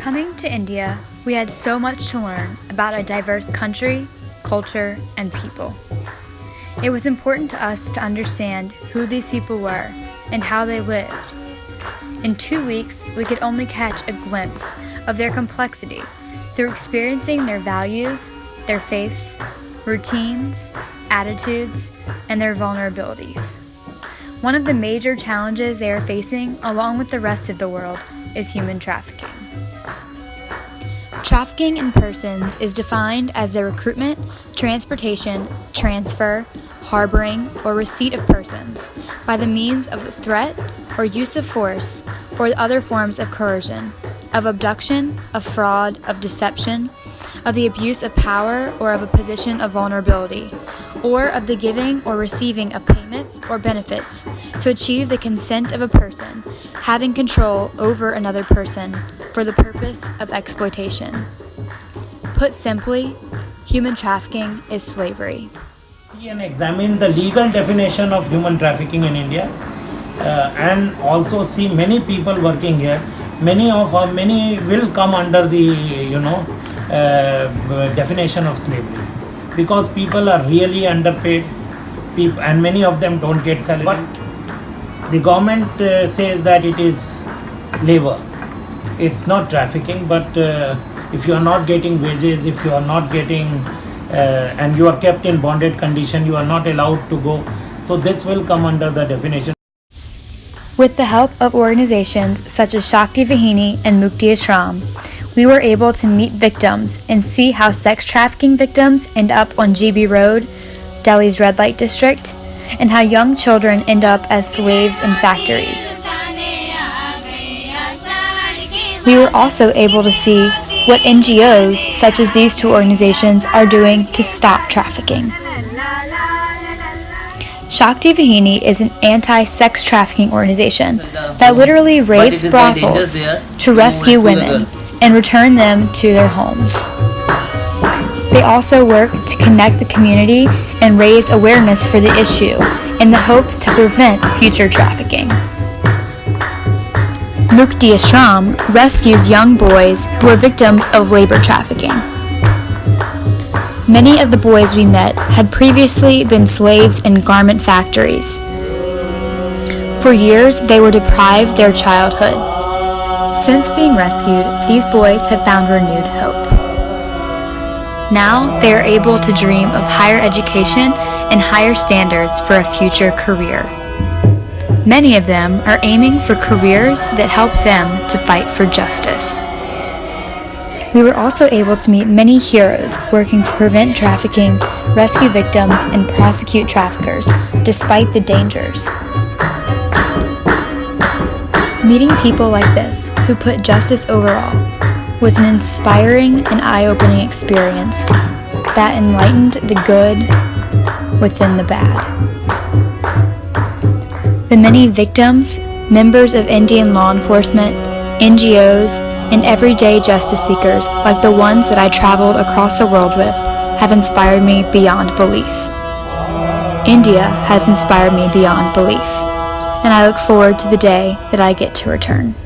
Coming to India, we had so much to learn about a diverse country, culture, and people. It was important to us to understand who these people were and how they lived. In 2 weeks, we could only catch a glimpse of their complexity through experiencing their values, their faiths, routines, attitudes, and their vulnerabilities. One of the major challenges they are facing, along with the rest of the world, is human trafficking. Trafficking in persons is defined as the recruitment, transportation, transfer, harboring, or receipt of persons by the means of threat or use of force or other forms of coercion, of abduction, of fraud, of deception, of the abuse of power or of a position of vulnerability, or of the giving or receiving of payments or benefits to achieve the consent of a person having control over another person for the purpose of exploitation. Put simply, human trafficking is slavery. And examine the legal definition of human trafficking in India, and also see many people working here. Many will come under the definition of slavery, because people are really underpaid, and many of them don't get salary. But the government says that it is labor. It's not trafficking, but if you are not getting wages, if you are not getting and you are kept in bonded condition, you are not allowed to go. So this will come under the definition. With the help of organizations such as Shakti Vahini and Mukti Ashram, we were able to meet victims and see how sex trafficking victims end up on GB Road, Delhi's red light district, and how young children end up as slaves in factories. We were also able to see what NGOs such as these two organizations are doing to stop trafficking. Shakti Vahini is an anti-sex trafficking organization that literally raids brothels to rescue women and return them to their homes. They also work to connect the community and raise awareness for the issue in the hopes to prevent future trafficking. Mukti Ashram rescues young boys who are victims of labor trafficking. Many of the boys we met had previously been slaves in garment factories. For years, they were deprived their childhood. Since being rescued, these boys have found renewed hope. Now, they are able to dream of higher education and higher standards for a future career. Many of them are aiming for careers that help them to fight for justice. We were also able to meet many heroes working to prevent trafficking, rescue victims, and prosecute traffickers, despite the dangers. Meeting people like this, who put justice over all, was an inspiring and eye-opening experience that enlightened the good within the bad. The many victims, members of Indian law enforcement, NGOs, and everyday justice seekers like the ones that I traveled across the world with have inspired me beyond belief. India has inspired me beyond belief, and I look forward to the day that I get to return.